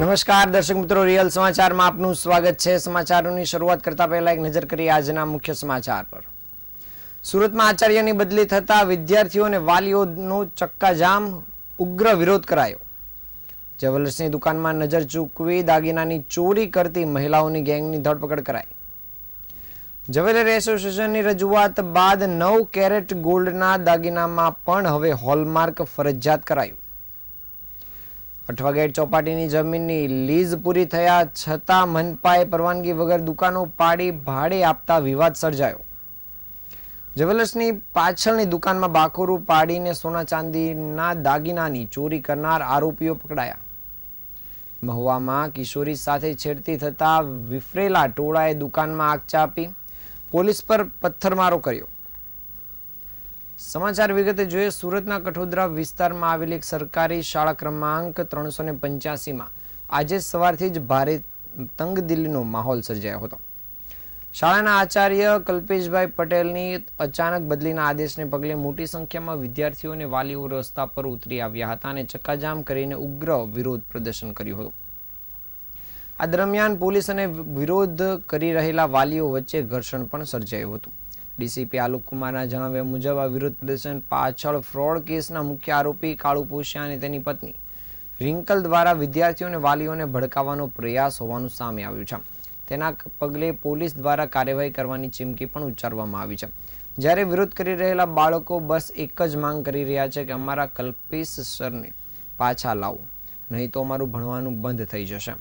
નમસ્કાર દર્શક મિત્રો, રિયલ સમાચારમાં આપનું સ્વાગત છે। સમાચારોની શરૂઆત કરતા પહેલા એક નજર કરીએ આજના મુખ્ય સમાચાર પર। સુરતમાં આચાર્યની બદલી થતા વિદ્યાર્થીઓ અને વાલીઓનો ચક્કાજામ, ઉગ્ર વિરોધ કરાયો। જ્વેલર્સની દુકાનમાં નજર ચૂકવી દાગીનાની ચોરી કરતી મહિલાઓની ગેંગની ધરપકડ કરાઈ। જ્વેલરી એસોસિએશનની રજૂઆત બાદ 9 કેરેટ ગોલ્ડના દાગીનામાં પણ હવે હોલમાર્ક ફરજિયાત કરાયું। અઠવા ગેટ ચોપાટીની જમીનની લીઝ પૂરી થયા છતાં મનપાએ પરવાનગી વગર દુકાનો પાડી ભાડે આપતા વિવાદ સર્જાયો। જ્વેલર્સની પાછળની દુકાનમાં બાકોરું પાડીને સોના ચાંદીના દાગીનાની ચોરી કરનાર આરોપીઓ પકડાયા। મહુવામાં કિશોરી સાથે છેડતી થતા વિફરેલા ટોળાએ દુકાનમાં આગ ચાંપી પોલીસ પર પથ્થરમારો કર્યો। સમાચાર વિગતે જોઈએ। સુરતના કઠોદરા વિસ્તારમાં આવેલી એક સરકારી શાળા ક્રમાંક 385માં આજે સવારથી જ ભારે તંગદિલીનો માહોલ સર્જાયો હતો। શાળાના આચાર્ય કલ્પેશભાઈ પટેલની અચાનક બદલીના આદેશને પગલે મોટી સંખ્યામાં વિદ્યાર્થીઓ અને વાલીઓ રસ્તા પર ઉતરી આવ્યા હતા અને ચક્કાજામ કરીને ઉગ્ર વિરોધ પ્રદર્શન કર્યું હતું। આ દરમિયાન પોલીસ અને વિરોધ કરી રહેલા વાલીઓ વચ્ચે ઘર્ષણ પણ સર્જાયું હતું। ડીસીપી આલોક કુમારના જણાવ્યા મુજબ આ વિરોધ પ્રદર્શન પાછળ ફ્રોડ કેસના મુખ્ય આરોપી કાળુ પોશિયા અને તેની પત્ની રિંકલ દ્વારા વિદ્યાર્થીઓ અને વાલીઓને ભડકાવવાનો પ્રયાસ હોવાનું સામે આવ્યું છે। તેના પગલે પોલીસ દ્વારા કાર્યવાહી કરવાની ચીમકી પણ ઉચ્ચારવામાં આવી છે। જ્યારે વિરોધ કરી રહેલા બાળકો બસ એક જ માંગ કરી રહ્યા છે કે અમારા કલ્પેશ સરને પાછા લાવો, નહીં તો અમારું ભણવાનું બંધ થઈ જશે।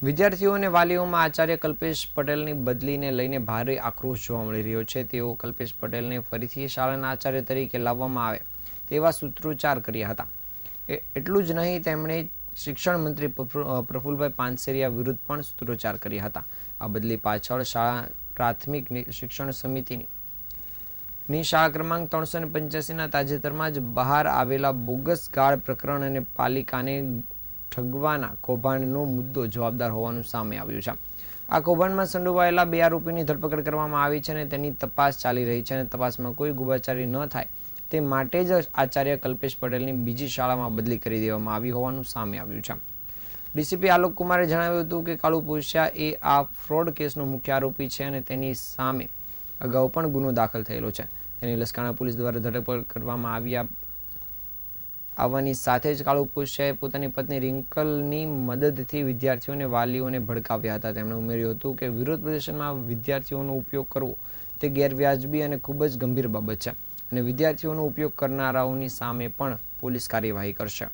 વિદ્યાર્થીઓ અને વાલીઓમાં આચાર્ય કલ્પેશ પટેલની બદલીને લઈને ભારે આક્રોશ જોવા મળી રહ્યો છે। તેઓ કલ્પેશ પટેલને ફરીથી શાળાના આચાર્ય તરીકે લાવવામાં આવે તેવા સૂત્રોચ્ચાર કર્યા હતા। એટલું જ નહીં, તેમણે શિક્ષણ મંત્રી પ્રફુલભાઈ પાનસેરિયા વિરુદ્ધ પણ સૂત્રોચ્ચાર કર્યા હતા। આ બદલી પાછળ શાળા પ્રાથમિક શિક્ષણ સમિતિની શાળા ક્રમાંક 385ના તાજેતરમાં જ બહાર આવેલા બોગસ ગાળ પ્રકરણ અને પાલિકાને ઠગવાના કૌભાંડનો મુદ્દો જવાબદાર હોવાનું સામે આવ્યું છે। આ કૌભાંડમાં સંડોવાયેલા 2 આરોપીની ધરપકડ કરવામાં આવી છે અને તેની તપાસ ચાલી રહી છે અને તપાસમાં કોઈ ગોબાચારી ન થાય તે માટે જ આચાર્ય કલ્પેશ પટેલની બીજી શાળામાં બદલી કરી દેવામાં આવી હોવાનું સામે આવ્યું છે। ડીસીપી આલોક કુમારે જણાવ્યું હતું કે કાળુ પોશિયા એ આ ફ્રોડ કેસનો મુખ્ય આરોપી છે અને તેની સામે અગાઉ પણ ગુનો દાખલ થયેલો છે। તેની લસકાણા પોલીસ દ્વારા ધરપકડ કરવામાં આવવાની સાથે જ કાળુ પોશિયાએ પોતાની પત્ની રિંકલની મદદથી વિદ્યાર્થીઓ અને વાલીઓને ભડકાવ્યા હતા। તેમણે ઉમેર્યું હતું કે વિરોધ પ્રદર્શનમાં વિદ્યાર્થીઓનો ઉપયોગ કરવો તે ગેરવ્યાજબી અને ખૂબ જ ગંભીર બાબત છે અને વિદ્યાર્થીઓનો ઉપયોગ કરનારાઓની સામે પણ પોલીસ કાર્યવાહી કરશે।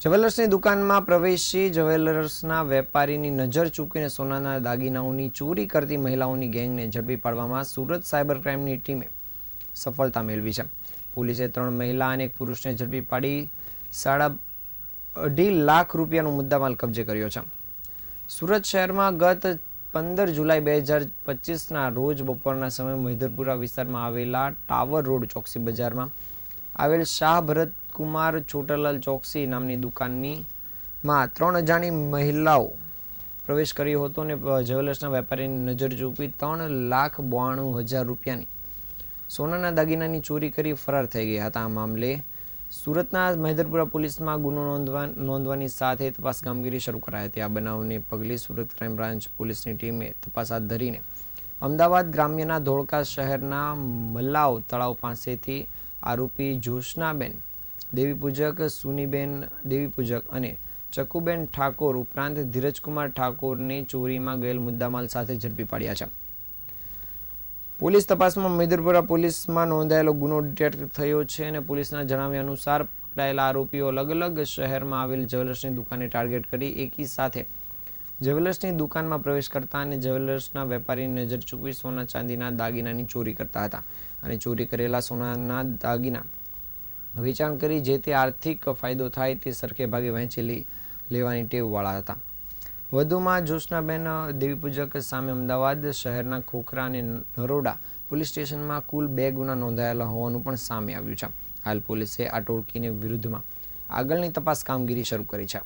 જ્વેલર્સની દુકાનમાં પ્રવેશી જ્વેલર્સના વેપારીની નજર ચૂકીને સોનાના દાગીનાઓની ચોરી કરતી મહિલાઓની ગેંગને ઝડપી પાડવામાં સુરત સાયબર ક્રાઇમની ટીમે સફળતા મેળવી છે। પોલીસે 3 મહિલા અને 1 પુરુષને ઝડપી પાડી 2.5 લાખ રૂપિયાનો મુદ્દામાલ કબજે કર્યો છે। સુરત શહેરમાં ગત 15 જુલાઈ 2025ના રોજ બપોરના સમયે મહિધરપુરા વિસ્તારમાં આવેલા ટાવર રોડ ચોકસી બજારમાં આવેલ શાહ ભરત કુમાર છોટાલાલ ચોકસી નામની દુકાનમાં 3 અજાણી મહિલાઓ પ્રવેશ કર્યો હતો અને જ્વેલર્સના વેપારીની નજર ચૂકવી 3,92,000 રૂપિયાની સોનાના દાગીનાની ચોરી કરી ફરાર થઈ ગયા હતા। આ મામલે સુરતના મહિધરપુરા પોલીસમાં ગુનો નોંધવાની સાથે તપાસ કામગીરી શરૂ કરાઈ હતી। આ બનાવને પગલે સુરત ક્રાઇમ બ્રાન્ચ પોલીસની ટીમે તપાસ હાથ ધરીને અમદાવાદ ગ્રામ્યના ધોળકા શહેરના મલાવ તળાવ પાસેથી આરોપી જોશનાબેન દેવીપૂજક, સુનીબેન દેવીપૂજક અને ચકુબેન ઠાકોર ઉપરાંત ધીરજકુમાર ઠાકોરને ચોરીમાં ગયેલ મુદ્દામાલ સાથે ઝડપી પાડ્યા છે। પોલીસ તપાસમાં મહિધરપુરા પોલીસમાં નોંધાયેલો ગુનો ડિટેક્ટ થયો છે અને પોલીસના જણાવ્યા અનુસાર પકડાયેલા આરોપીઓ અલગ અલગ શહેરમાં આવેલ જ્વેલર્સની દુકાને ટાર્ગેટ કરી એકી સાથે જ્વેલર્સની દુકાનમાં પ્રવેશ કરતા અને જ્વેલર્સના વેપારીની નજર ચૂકવી સોના ચાંદીના દાગીનાની ચોરી કરતા હતા અને ચોરી કરેલા સોનાના દાગીના વેચાણ કરી જે તે આર્થિક ફાયદો થાય તે સરખે ભાગે વહેંચી લેવાની ટેવવાળા હતા। વધુમાં જોશનાબેન દેવીપૂજક સામે અમદાવાદ શહેરના ખોખરા અને નરોડા પોલીસ સ્ટેશનમાં કુલ 2 ગુના નોંધાયેલા હોવાનું પણ સામે આવ્યું છે। હાલ પોલીસે આ ટોળકીની વિરુદ્ધમાં આગળની તપાસ કામગીરી શરૂ કરી છે।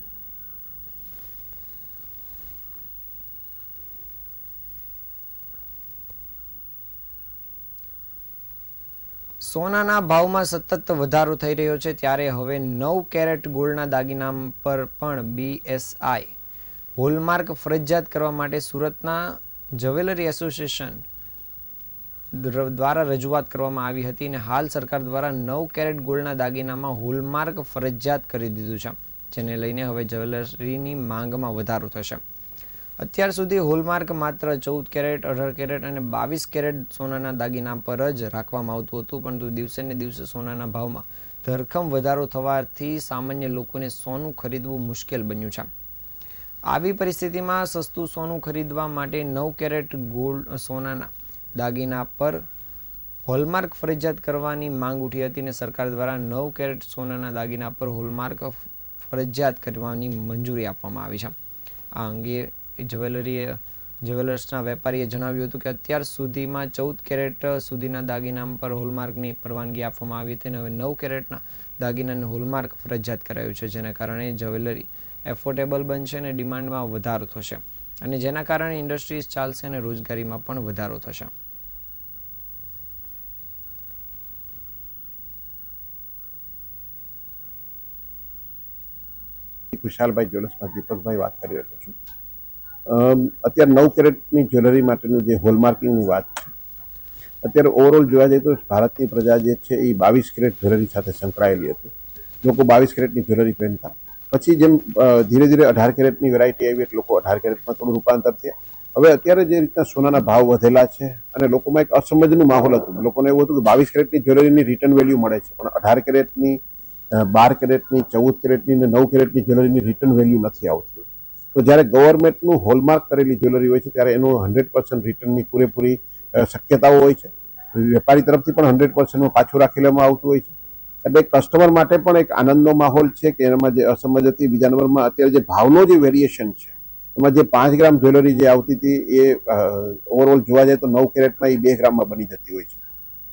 સોનાના ભાવમાં સતત વધારો થઈ રહ્યો છે ત્યારે હવે 9 કેરેટ ગોલ્ડના દાગીના પર પણ BSI હોલમાર્ક ફરજિયાત કરવા માટે સુરતના જ્વેલરી એસોસિએશન દ્વારા રજૂઆત કરવામાં આવી હતી અને હાલ સરકાર દ્વારા 9 કેરેટ ગોલ્ડના દાગીનામાં હોલમાર્ક ફરજિયાત કરી દીધું છે, જેને લઈને હવે જ્વેલરીની માંગમાં વધારો થશે. અત્યાર સુધી હોલમાર્ક માત્ર 14 કેરેટ, 18 કેરેટ અને 22 કેરેટ સોનાના દાગીના પર જ રાખવામાં આવતું હતું, પરંતુ દિવસે ને દિવસે સોનાના ભાવમાં ધરખમ વધારો થવાથી સામાન્ય લોકોને સોનું ખરીદવું મુશ્કેલ બન્યું છે. આવી પરિસ્થિતિમાં સસ્તું સોનું ખરીદવા માટે 9 કેરેટ ગોલ્ડ સોનાના દાગીના પર હોલમાર્ક ફરજિયાત કરવાની માંગ ઉઠી હતી અને સરકાર દ્વારા 9 કેરેટ સોનાના દાગીના પર હોલમાર્ક ફરજિયાત કરવાની મંજૂરી આપવામાં આવી છે. આ અંગે જ્વેલર્સના વેપારીએ જણાવ્યું હતું કે અત્યાર સુધીમાં 14 કેરેટ સુધીના દાગીના પર હોલમાર્કની પરવાનગી આપવામાં આવી હતી અને હવે 9 કેરેટના દાગીનાને હોલમાર્ક ફરજિયાત કરાયું છે, જેના કારણે જ્વેલરી એફોર્ડેબલ બનશે અને ડિમાન્ડમાં વધારો થશે અને જેના કારણે ઇન્ડસ્ટ્રીઝ ચાલશે અને રોજગારીમાં પણ વધારો થશે. ખુશાલભાઈ જ્વેલર્સમાં દીપકભાઈ વાત કરી રહ્યો છું. અત્યારે 9 કેરેટની જ્વેલરી માટેનું જે હોલમાર્કિંગની વાત છે, અત્યારે ઓવરઓલ જોવા જઈએ તો ભારતની પ્રજા જે છે એ 22 કેરેટ જ્વેલરી સાથે સંકળાયેલી હતી. લોકો 22 કેરેટની જ્વેલરી પહેરતા, પછી જેમ ધીરે ધીરે 18 કેરેટની વેરાયટી આવી એટલે લોકો 18 કેરેટમાં થોડું રૂપાંતર થયા. હવે અત્યારે જે રીતના સોનાના ભાવ વધેલા છે અને લોકોમાં એક અસમજનું માહોલ હતું. લોકોને એવું હતું કે 22 કેરેટની જ્વેલરીની રિટર્ન વેલ્યુ મળે છે, પણ 18 કેરેટની, 12 કેરેટની, 14 કેરેટની અને 9 કેરેટની જ્વેલરીની રિટર્ન વેલ્યુ નથી આવતી. તો જ્યારે ગવર્મેન્ટનું હોલમાર્ક કરેલી જ્વેલરી હોય છે ત્યારે એનું 100% રિટર્નની પૂરેપૂરી શક્યતાઓ હોય છે. વેપારી તરફથી પણ 100%માં પાછું રાખી લેવામાં આવતું હોય છે. એટલે કસ્ટમર માટે પણ એક આનંદનો માહોલ છે કે એમાં જે અસમજ હતી. બીજા નંબરમાં અત્યારે જે ભાવનો જે વેરિએશન છે, એમાં જે 5 ગ્રામ જ્વેલરી જે આવતી હતી એ ઓવરઓલ જોવા જાય તો 9 કેરેટમાં એ 2 ગ્રામમાં બની જતી હોય છે.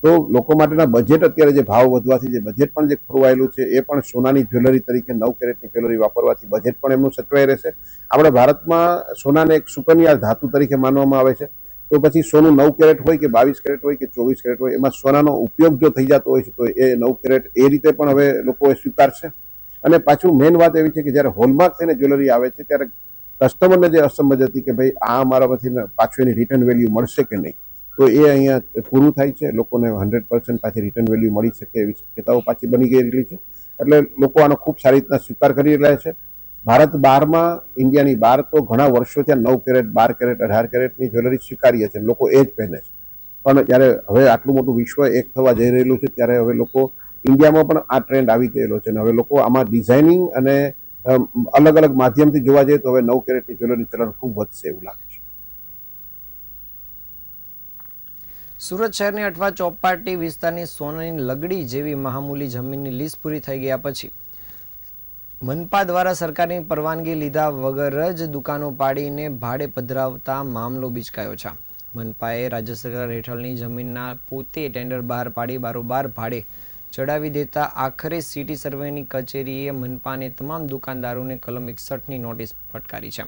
તો લોકો માટેના બજેટ અત્યારે જે ભાવ વધવાથી જે બજેટ પણ જે ખોરવાયેલું છે એ પણ સોનાની જ્વેલરી તરીકે 9 કેરેટની જ્વેલરી વાપરવાથી બજેટ પણ એમનું સચવાઈ રહેશે. આપણે ભારતમાં સોનાને એક સુકન્યા ધાતુ તરીકે માનવામાં આવે છે. તો પછી સોનું 9 કેરેટ હોય કે 22 કેરેટ હોય કે 24 કેરેટ હોય, એમાં સોનાનો ઉપયોગ જો થઈ જતો હોય છે તો એ 9 કેરેટ એ રીતે પણ હવે લોકો સ્વીકારશે. અને પાછું મેઇન વાત એવી છે કે જ્યારે હોલમાર્ક થઈને જ્વેલરી આવે છે ત્યારે કસ્ટમરને જે અસમજ હતી કે ભાઈ આ અમારામાંથી પાછું એની રિટર્ન વેલ્યુ મળશે કે નહીં, તો એ અહીંયા પૂરું થાય છે. લોકોને 100% પાછી રિટર્ન વેલ્યુ મળી શકે એવી શક્યતાઓ પાછી બની ગયેલી છે. એટલે લોકો આનો ખૂબ સારી રીતના સ્વીકાર કરી રહ્યા છે. ભારત બહારમાં, ઇન્ડિયાની બહાર તો ઘણા વર્ષો ત્યાં 9 કેરેટ, 12 કેરેટ, 18 કેરેટની જ્વેલરી સ્વીકારીએ છે, લોકો એ જ પહેરે છે. પણ જ્યારે હવે આટલું મોટું વિશ્વ એક થવા જઈ રહેલું છે ત્યારે હવે લોકો ઇન્ડિયામાં પણ આ ટ્રેન્ડ આવી ગયેલો છે અને હવે લોકો આમાં ડિઝાઇનિંગ અને અલગ અલગ માધ્યમથી જોવા જઈએ તો હવે 9 કેરેટની જ્વેલરી ચલણ ખૂબ વધશે એવું લાગે છે. સુરત શહેરની અઠવા ચોપાટી વિસ્તારની સોનાની લગડી જેવી મહામૂલી જમીનની લીઝ પૂરી થઈ ગયા પછી મનપા દ્વારા સરકારની પરવાનગી લીધા વગર જ દુકાનો પાડીને ભાડે પધરાવતા મામલો બીચકાયો છે. મનપાએ રાજ્ય સરકાર હેઠળની જમીનના પોતે ટેન્ડર બહાર પાડી બારોબાર ભાડે ચડાવી દેતા આખરે સિટી સર્વેની કચેરીએ મનપાને તમામ દુકાનદારોને કલમ 61ની નોટિસ ફટકારી છે.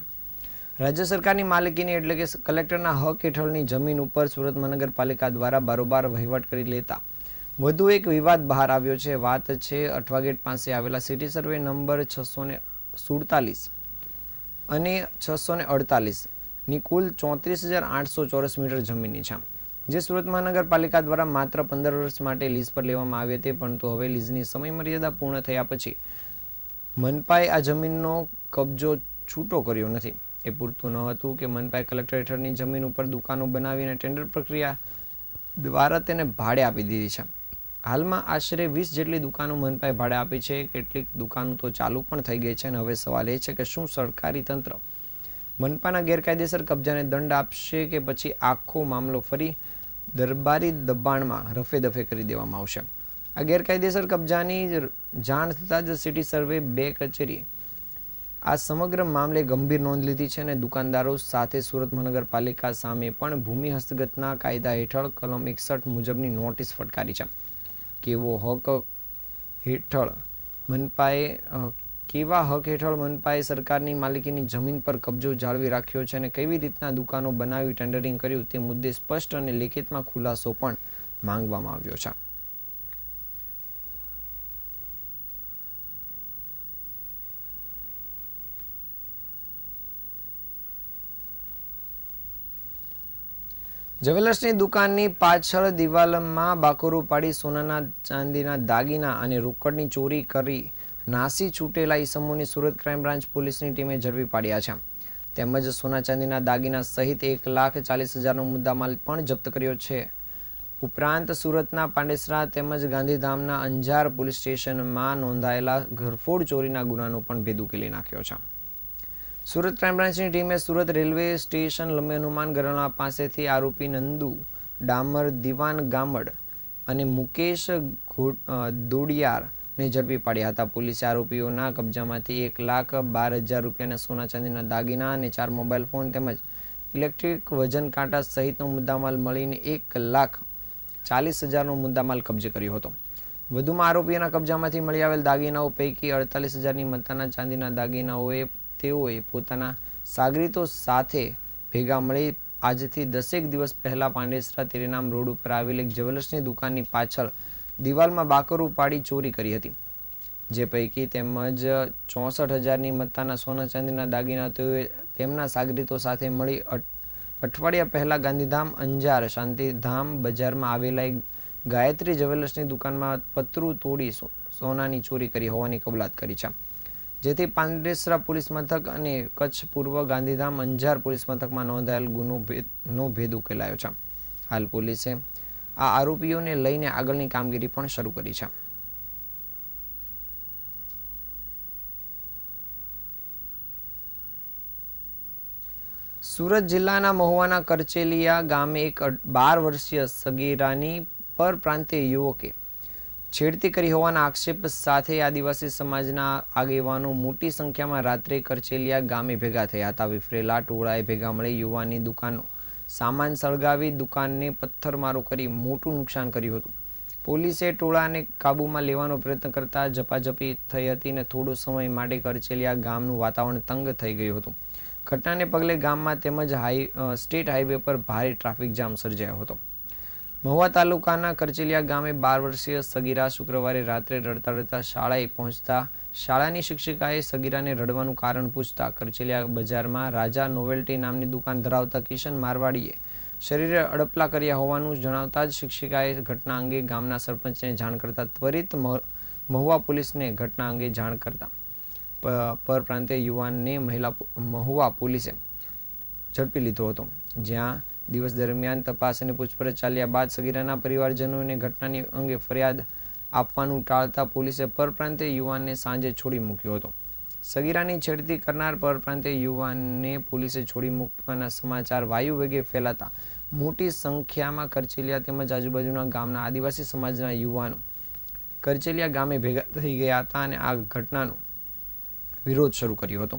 રાજ્ય સરકારની માલિકીની એટલે કે કલેક્ટરના હક હેઠળની જમીન ઉપર સુરત મહાનગરપાલિકા દ્વારા બારોબાર વહીવટ કરી લેતા વધુ એક વિવાદ બહાર આવ્યો છે. વાત છે અઠવા ગેટ પાસે આવેલા સિટી સર્વે નંબર 647 અને 648 ની કુલ 34,800 ચોરસ મીટર જમીનની છે, જે સુરત મહાનગરપાલિકા દ્વારા માત્ર 15 વર્ષ માટે લીઝ પર લેવામાં આવી હતી. પરંતુ હવે લીઝની સમય મર્યાદા પૂર્ણ થયા પછી મનપાએ આ જમીનનો કબજો છૂટો કર્યો નથી. એ પૂરતું ન હતું કે મનપાએ કલેક્ટર હેઠળની જમીન ઉપર દુકાનો બનાવીને ટેન્ડર પ્રક્રિયા દ્વારા તેને ભાડે આપી દીધી છે. હાલમાં આશરે 20 જેટલી દુકાનો મનપાએ ભાડે આપી છે. કેટલીક દુકાનો તો ચાલુ પણ થઈ ગઈ છે અને હવે સવાલ એ છે કે શું સરકારી તંત્ર મનપાના ગેરકાયદેસર કબજાને દંડ આપશે કે પછી આખો મામલો ફરી દરબારી દબાણમાં રફે દફે કરી દેવામાં આવશે. આ ગેરકાયદેસર કબજાની જાણ થતાં જ સિટી સર્વે 2 કચેરીએ આ સમગ્ર મામલે ગંભીર નોંધ લીધી છે અને દુકાનદારો સાથે સુરત મહાનગરપાલિકા સામે પણ ભૂમિ હસ્તગતના કાયદા હેઠળ કલમ 61 મુજબની નોટિસ ફટકારી છે. કેવા હક હેઠળ મનપાએ સરકારની માલિકીની જમીન પર કબજો જાળવી રાખ્યો છે અને કેવી રીતના દુકાનો બનાવી ટેન્ડરિંગ કર્યું તે મુદ્દે સ્પષ્ટ અને લેખિતમાં ખુલાસો પણ માંગવામાં આવ્યો છે. જ્વેલર્સની દુકાનની પાછળ દિવાલમાં બાકોરું પાડી સોનાના ચાંદીના દાગીના અને રોકડની ચોરી કરી નાસી છૂટેલા ઈસમોની સુરત ક્રાઇમ બ્રાન્ચ પોલીસની ટીમે ઝડપી પાડ્યા છે. તેમજ સોના ચાંદીના દાગીના સહિત 1,40,000નો મુદ્દામાલ પણ જપ્ત કર્યો છે. ઉપરાંત સુરતના પાંડેસરા તેમજ ગાંધીધામના અંજાર પોલીસ સ્ટેશનમાં નોંધાયેલા ઘરફોડ ચોરીના ગુનાનો પણ ભેદ ઉકેલી નાખ્યો છે. સુરત ક્રાઇમ બ્રાન્ચની ટીમે સુરત રેલવે સ્ટેશન લંબે હનુમાન ગરણા પાસેથી આરોપી નંદુ ડામર, દિવાન ગામડ અને મુકેશ દોડિયારને ઝડપી પાડ્યા હતા. પોલીસે આરોપીઓના કબજામાંથી 1,12,000 રૂપિયાના સોના ચાંદીના દાગીના અને 4 મોબાઈલ ફોન તેમજ ઇલેક્ટ્રિક વજન કાંટા સહિતનો મુદ્દામાલ મળીને 1,40,000નો મુદ્દામાલ કબજે કર્યો હતો. વધુમાં આરોપીઓના કબજામાંથી મળી આવેલ દાગીનાઓ પૈકી 48,000ની મત્તાના ચાંદીના દાગીનાઓએ તેઓએ પોતાના સાગરીતો સાથે ભેગા મળી આજથી 10 દિવસ પહેલા પાંડેસરા તેરેનામ રોડ ઉપર આવેલ એક જ્વેલર્સની દુકાનની પાછળ દિવાલમાં બાકરું પાડી ચોરી કરી હતી. જે પૈકી તેમજ 64,000ની મત્તાના સોના ચાંદીના દાગીના તેઓએ તેમના સાગરીતો સાથે મળી અઠવાડિયા પહેલા ગાંધીધામ અંજાર શાંતિધામ બજારમાં આવેલા એક ગાયત્રી જ્વેલર્સની દુકાનમાં પતરું તોડી સોનાની ચોરી કરી હોવાની કબૂલાત કરી છે. જેથી પાંડેસરા પોલીસ મથક અને કચ્છ પૂર્વ ગાંધીધામ અંજાર પોલીસ મથકમાં નોંધાયેલ ગુનો ભેદ ઉકેલાયો છે. હાલ પોલીસે આ આરોપીઓને લઈને આગળની કામગીરી પણ શરૂ કરી છે. સુરત જિલ્લાના મહુવાના કરચેલિયા ગામે એક 12 વર્ષીય સગીરાની પરપ્રાંતીય યુવકે છેડતી કરી હોવાના આક્ષેપ સાથે આદિવાસી સમાજના આગેવાનો મોટી સંખ્યામાં રાત્રે કરચેલિયા ગામે ભેગા થયા હતા. વિફરેલા ટોળાએ ભેગા મળી યુવાનની દુકાનનો સામાન સળગાવી દુકાનને પથ્થરમારો કરી મોટું નુકસાન કર્યું હતું. પોલીસે ટોળાને કાબૂમાં લેવાનો પ્રયત્ન કરતા ઝપાઝપી થઈ હતી અને થોડો સમય માટે કરચેલિયા ગામનું વાતાવરણ તંગ થઈ ગયું હતું. ઘટનાને પગલે ગામમાં તેમજ સ્ટેટ હાઈવે પર ભારે ટ્રાફિક જામ સર્જાયો હતો. મહુવા તાલુકાના કરચેલિયા ગામે 12 વર્ષીય સગીરા શુક્રવારે રાત્રે રડતા રડતા શાળાએ પહોંચતા શાળાની શિક્ષિકાએ સગીરાને રડવાનું કારણ પૂછતા કરચેલિયા બજારમાં રાજા નોવેલ્ટી નામની દુકાન ધરાવતા કિશન મારવાડીએ શરીરે અડપલા કર્યા હોવાનું જણાવતા જ શિક્ષિકાએ ઘટના અંગે ગામના સરપંચને જાણ કરતા ત્વરિત મહુવા પોલીસને ઘટના અંગે જાણ કરતા પરપ્રાંતીય યુવાનને મહુવા પોલીસે ઝડપી લીધો હતો. જ્યાં દિવસ દરમિયાન તપાસ અને પૂછપરછ ચાલ્યા બાદ સગીરાના પરિવારજનોને ઘટનાની અંગે ફરિયાદ આપવાનું ટાળતા પોલીસે પરપ્રાંતીય યુવાનને સાંજે છોડી મૂક્યો હતો. સગીરાની છેડતી કરનાર પરપ્રાંતીય યુવાનને પોલીસે છોડી મૂકવાના સમાચાર વાયુ વેગે ફેલાતા મોટી સંખ્યામાં કરચેલિયા તેમજ આજુબાજુના ગામના આદિવાસી સમાજના યુવાનો કરચેલિયા ગામે ભેગા થઈ ગયા હતા અને આ ઘટનાનો વિરોધ શરૂ કર્યો હતો.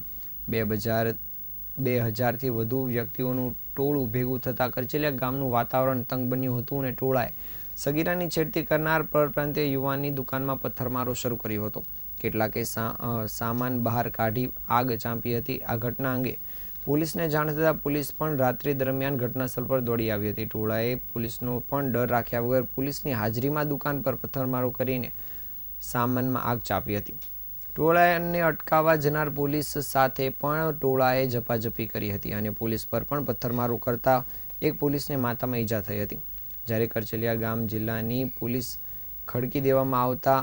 2,000થી વધુ વ્યક્તિઓનું ટોળું ભેગું થતાં કરચેલિયા ગામનું વાતાવરણ તંગ બન્યું હતું અને ટોળાએ સગીરાની છેડતી કરનાર પરપ્રાંતીય યુવાનની દુકાનમાં પથ્થરમારો શરૂ કર્યો હતો. કેટલાકે સામાન બહાર કાઢી આગ ચાંપી હતી. આ ઘટના અંગે પોલીસને જાણ થતાં પોલીસ પણ રાત્રિ દરમિયાન ઘટનાસ્થળ પર દોડી આવી હતી. ટોળાએ પોલીસનો પણ ડર રાખ્યા વગર પોલીસની હાજરીમાં દુકાન પર પથ્થરમારો કરીને સામાનમાં આગ ચાંપી હતી. ટોળાને અટકાવવા જનાર પોલીસ સાથે પણ ટોળાએ ઝપાઝપી કરી હતી અને પોલીસ પર પણ પથ્થરમારો કરતા એક પોલીસને માથામાં ઈજા થઈ હતી. જ્યારે કરચેલિયા ગામ જિલ્લાની પોલીસ ખડકી દેવામાં આવતા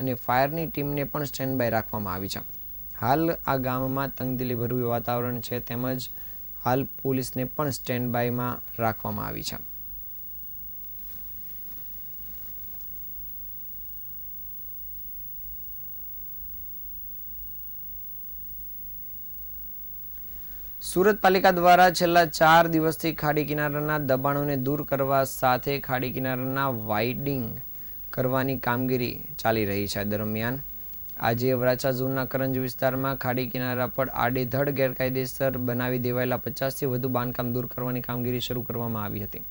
અને ફાયરની ટીમને પણ સ્ટેન્ડ બાય રાખવામાં આવી છે. હાલ આ ગામમાં તંગદિલીભર્યું વાતાવરણ છે તેમજ હાલ પોલીસને પણ સ્ટેન્ડ બાયમાં રાખવામાં આવી છે. સુરત પાલિકા દ્વારા છેલ્લા 4 દિવસથી ખાડી કિનારાના દબાણોને દૂર કરવા સાથે ખાડી કિનારાના વાઇડિંગ કરવાની કામગીરી ચાલી રહી છે. દરમિયાન આજે વરાછા ઝોનના કરંજ વિસ્તારમાં ખાડી કિનારા પર આડેધડ ગેરકાયદેસર બનાવી દેવાયેલા 50થી વધુ બાંધકામ દૂર કરવાની કામગીરી શરૂ કરવામાં આવી હતી.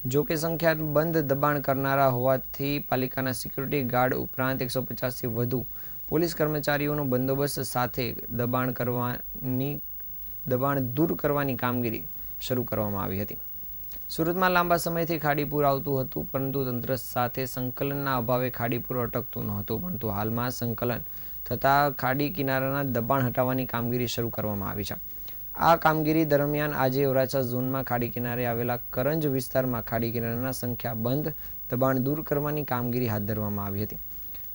જો કે સંખ્યાબંધ દબાણ કરનારા હોવાથી પાલિકાના સિક્યુરિટી ગાર્ડ ઉપરાંત 150થી વધુ પોલીસ કર્મચારીઓનો બંદોબસ્ત સાથે દબાણ દૂર કરવાની કામગીરી શરૂ કરવામાં આવી હતી. સુરતમાં લાંબા સમયથી ખાડીપુર આવતું હતું પરંતુ તંત્ર સાથે સંકલનના અભાવે ખાડીપુર અટકતું નહોતું, પરંતુ હાલમાં સંકલન થતાં ખાડી કિનારાના દબાણ હટાવવાની કામગીરી શરૂ કરવામાં આવી છે. આ કામગીરી દરમિયાન આજે વરાછા ઝોનમાં ખાડી કિનારે આવેલા કરંજ વિસ્તારમાં ખાડી કિનારાના સંખ્યાબંધ દબાણ દૂર કરવાની કામગીરી હાથ ધરવામાં આવી હતી.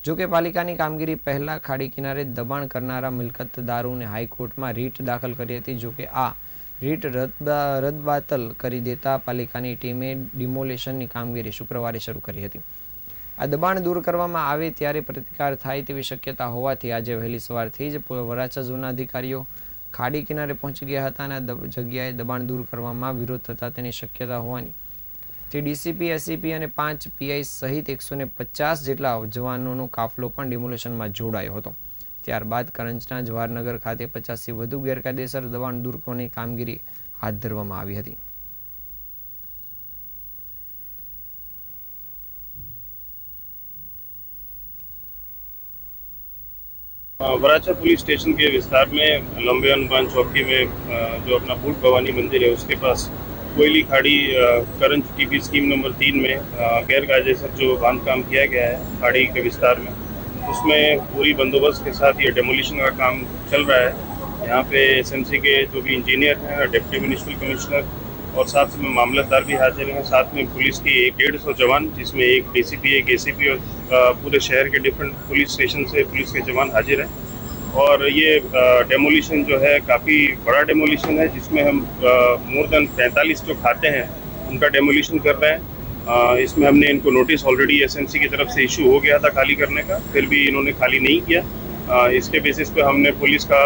જોકે પાલિકાની કામગીરી પહેલા ખાડી કિનારે દબાણ કરનારા મિલકતદારોને હાઈકોર્ટમાં રીટ દાખલ કરી હતી. જોકે આ રીટ રદબાતલ કરી દેતા પાલિકાની ટીમે ડિમોલેશનની કામગીરી શુક્રવારે શરૂ કરી હતી. આ દબાણ દૂર કરવામાં આવે ત્યારે પ્રતિકાર થાય તેવી શક્યતા હોવાથી આજે વહેલી સવારથી જ વરાછા ઝોનના અધિકારીઓ ખાડી કિનારે પહોંચી ગયા હતા અને આ જગ્યાએ દબાણ દૂર કરવામાં વિરોધ થતા તેની શક્યતા હોવાની તે ડીસીપી, એસીપી અને 5 પીઆઈ સહિત 150 જેટલા જવાનોનો કાફલો પણ ડિમોલેશનમાં જોડાયો હતો. ત્યારબાદ કરંજના જવાહરનગર ખાતે 50થી વધુ ગેરકાયદેસર દબાણ દૂર કરવાની કામગીરી હાથ ધરવામાં આવી હતી. वराछा पुलिस स्टेशन के विस्तार में लंबे हनुमान चौकी में जो अपना बूट भवानी मंदिर है उसके पास कोयली खाड़ी करंज टीपी स्कीम नंबर 3 में गैरकायदेसर जो बांधकाम किया गया है खाड़ी के विस्तार में, उसमें पूरी बंदोबस्त के साथ ये डेमोलिशन का काम चल रहा है. यहाँ पे एसएमसी के जो भी इंजीनियर हैं, डिप्टी म्यूनिसिपल कमिश्नर और साथ में मामलतदार भी हाजिर हैं. साथ में पुलिस की 150 जवान, जिसमें एक डीसीपी, एक एसीपी और पूरे शहर के डिफरेंट पुलिस स्टेशन से पुलिस के जवान हाजिर हैं. और ये डेमोलिशन जो है काफ़ी बड़ा डेमोलिशन है, जिसमें हम मोर देन 45 जो खाते हैं उनका डेमोलिशन कर रहे हैं. इसमें हमने इनको नोटिस ऑलरेडी एसएमसी की तरफ से इशू हो गया था खाली करने का, फिर भी इन्होंने खाली नहीं किया. इसके बेसिस पे हमने पुलिस का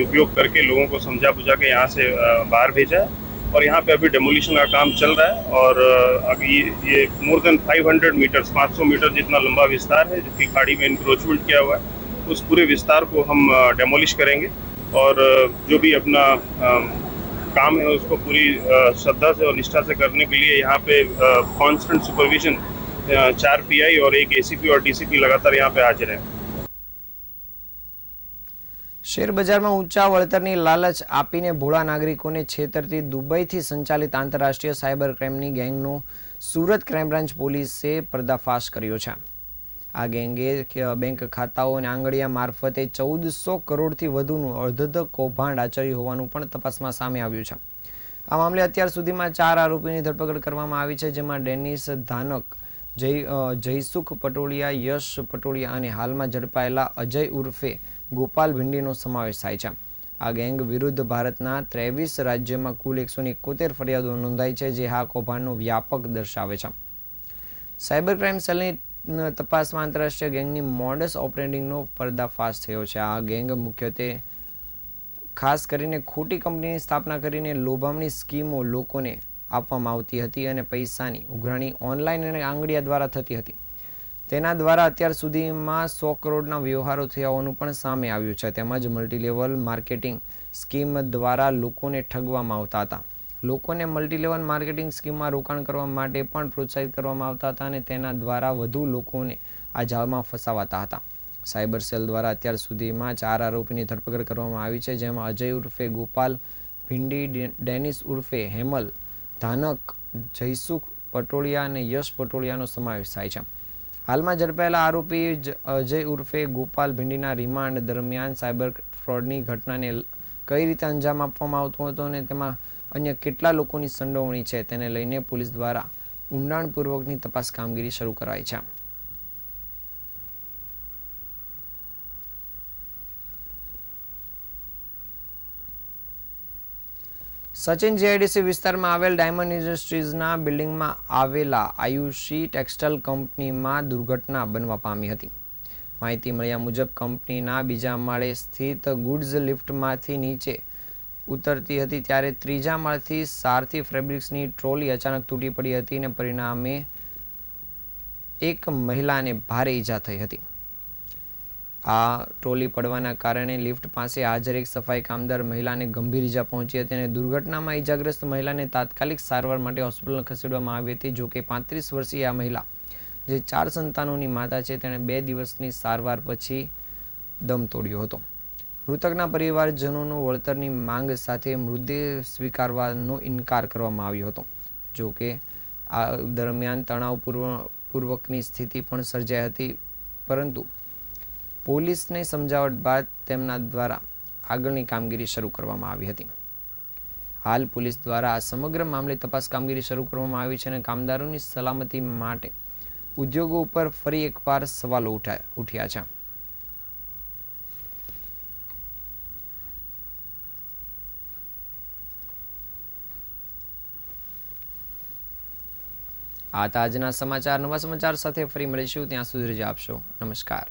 उपयोग करके लोगों को समझा बुझा के यहाँ से बाहर भेजा है. और यहाँ पे अभी डेमोलिशन का काम चल रहा है. और अभी ये मोर देन 500 मीटर्स 500 मीटर जितना लंबा विस्तार है जिसकी खाड़ी में इंक्रोचमेंट किया हुआ है, उस पूरे विस्तार को हम डेमोलिश करेंगे. और जो भी अपना काम है उसको पूरी श्रद्धा से और निष्ठा से करने के लिए यहाँ पे कांस्टेंट सुपरविजन 4 पीआई और एक एसीपी और डीसीपी लगातार यहाँ पे हाजिर हैं. શેર બજારમાં ઊંચા વળતરની લાલચ આપીને ભોળા નાગરિકોને છેતરતી દુબઈથી સંચાલિત આંતરરાષ્ટ્રીય સાયબર ક્રાઇમની ગેંગનો સુરત ક્રાઇમ બ્રાન્ચ પોલીસે પર્દાફાશ કર્યો છે. આ ગેંગે બેંક ખાતાઓ અને આંગળીયા મારફતે 1400 કરોડથી વધુનું અર્ધધ કૌભાંડ આચર્યું હોવાનું પણ તપાસમાં સામે આવ્યું છે. આ મામલે અત્યાર સુધીમાં 4 આરોપીની ધરપકડ કરવામાં આવી છે, જેમાં ડેનિસ ધાનક, જયસુખ પટોળિયા, યશ પટોળિયા અને હાલમાં ઝડપાયેલા અજય ઉર્ફે ગોપાલ ભિંડીનો સમાવેશ થાય છે. આ ગેંગ વિરુદ્ધ ભારતના 23 રાજ્યોમાં કુલ 171 ફરિયાદો નોંધાઈ છે, જે આ કૌભાંડનો વ્યાપક દર્શાવે છે. સાયબર ક્રાઇમ સેલની તપાસમાં આંતરરાષ્ટ્રીય ગેંગની મોડસ ઓપરેટિંગનો પર્દાફાશ થયો છે. આ ગેંગ મુખ્યત્વે ખાસ કરીને ખોટી કંપનીની સ્થાપના કરીને લોભામણી સ્કીમો લોકોને આપવામાં આવતી હતી અને પૈસાની ઉઘરાણી ઓનલાઈન અને આંગળીયા દ્વારા થતી હતી. તેના દ્વારા અત્યાર સુધીમાં 100 કરોડના વ્યવહારો થયા હોવાનું પણ સામે આવ્યું છે. તેમજ મલ્ટીલેવલ માર્કેટિંગ સ્કીમ દ્વારા લોકોને ઠગવામાં આવતા હતા. લોકોને મલ્ટીલેવલ માર્કેટિંગ સ્કીમમાં રોકાણ કરવા માટે પણ પ્રોત્સાહિત કરવામાં આવતા હતા અને તેના દ્વારા વધુ લોકોને આ જાળમાં ફસાવાતા હતા. સાયબર સેલ દ્વારા અત્યાર સુધીમાં 4 આરોપીની ધરપકડ કરવામાં આવી છે, જેમાં અજય ઉર્ફે ગોપાલ ભિંડી, ડેનિસ ઉર્ફે હેમલ ધાનક, જયસુખ પટોળિયા અને યશ પટોળિયાનો સમાવેશ થાય છે. હાલમાં ઝડપાયેલા આરોપી અજય ઉર્ફે ગોપાલ ભિંડીના રિમાન્ડ દરમિયાન સાયબર ફ્રોડની ઘટનાને કઈ રીતે અંજામ આપવામાં આવતો હતો અને તેમાં અન્ય કેટલા લોકોની સંડોવણી છે તેને લઈને પોલીસ દ્વારા ઊંડાણપૂર્વકની તપાસ કામગીરી શરૂ કરાઈ છે. સચિન જીઆઈડીસી વિસ્તારમાં આવેલ ડાયમંડ ઇન્ડસ્ટ્રીઝના બિલ્ડિંગમાં આવેલા આયુષી ટેક્સટાઇલ કંપનીમાં દુર્ઘટના બનવા પામી હતી. માહિતી મળ્યા મુજબ કંપનીના બીજા માળે સ્થિત ગુડ્સ લિફ્ટમાંથી નીચે ઉતરતી હતી ત્યારે ત્રીજા માળથી સારથી ફેબ્રિક્સની ટ્રોલી અચાનક તૂટી પડી હતી અને પરિણામે એક મહિલાને ભારે ઈજા થઈ હતી. આ ટ્રોલી પડવાના કારણે લિફ્ટ પાસે હાજર એક સફાઈ કામદાર મહિલાને ગંભીર ઈજા પહોંચી હતી અને દુર્ઘટનામાં ઈજાગ્રસ્ત મહિલાને તાત્કાલિક સારવાર માટે હોસ્પિટલ ખસેડવામાં આવી હતી. જોકે 35 વર્ષીય આ મહિલા, જે 4 સંતાનોની માતા છે, તેણે 2 દિવસની સારવાર પછી દમ તોડ્યો હતો. મૃતકના પરિવારજનોનો વળતરની માંગ સાથે મૃતદેહ સ્વીકારવાનો ઇનકાર કરવામાં આવ્યો હતો. જોકે આ દરમિયાન તણાવપૂર્વકની સ્થિતિ પણ સર્જાઈ હતી, પરંતુ પોલીસને સમજાવટ બાદ તેમના દ્વારા આગળની કામગીરી શરૂ કરવામાં આવી હતી. હાલ પોલીસ દ્વારા આ સમગ્ર મામલે તપાસ કામગીરી શરૂ કરવામાં આવી છે અને કામદારોની સલામતી માટે ઉદ્યોગો ઉપર ફરી એકવાર સવાલો ઉઠ્યા છે. આ હતા આજના સમાચાર. નવા સમાચાર સાથે ફરી મળીશું. ત્યાં સુધી રજા આપશો. નમસ્કાર.